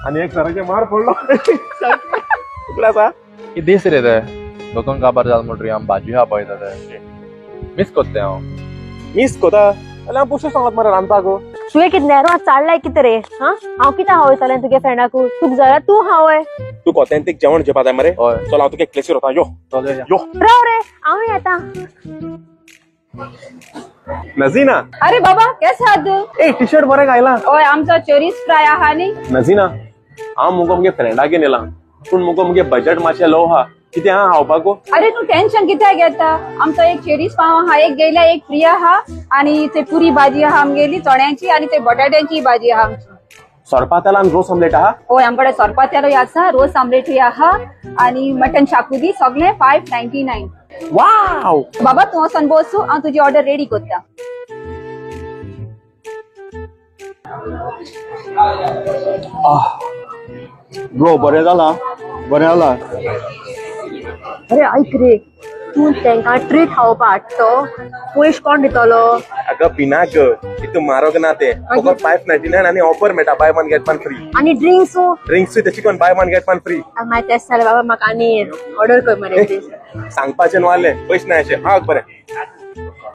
आणि एक सरांचे मार पडलो किती दीस रे ते दोतोन काबार जाल म्हणटरी आम भाजी हा पळयता ते मिस कोत्ते हांव मिस कोता जाल्यार हांव पोश्ट सांगत मरे रांदपाक तुवें कितें रो चाललाय कितें रे हा हांव कितें हावयतालें तुगे फ्रेंडाकू तुक जाल्यार तूं हावय तू कोत्यांतीक जेवण जेवपा जाय मरे हय चल हांव तुका एक प्लेसीर वता यो चल या यो राव रे हांव येता नजीना अरे बाबा कैसे आहात तू ए टी शर्ट बरें घायला ओय आमचो चोरीस फ्राय आहा न्ही नजीना हांव मुगो मुगे फ्रेंडागेर येला पूण मुगो मुगे बजेट मातशें लो हा कितें हा हावपाकू अरे तू टेन्शन कित्याक घेता आमचो एक चेरीस पाव आहा एक गेल्या एक फ्री आहा आणि ते पुरी भाजी आहा आमगेली चण्याची आणि ते बटाट्याची भाजी आहा आमची सोरपातेल आनी रोस ऑमलेट आहा ओय आमकडे सोरपातेलोय आसा रोस आमलेटूय आहा आणि मटन शाकुती सगळे 599 वाव बाबा तू वचोन बसू हांव तुजी ऑर्डर रेडी करता ब्रो बरें जाला अरे ऐक रे तू तांकां ट्रीट खावपा हाडटो पयश कोण दितलो अगं पिनाक इतू म्हारग ना ते फकत 599 आनी ऑफर मेळटा by one get one free आनी ड्रिंक्स ड्रिंक्सूय तशी कोण by one get one free मागीर तेच जाल्यार बाबा म्हाका आनी ऑर्डर कर मरे सांगपाचें न्हू आसलें पयशे ना अशें हा बरें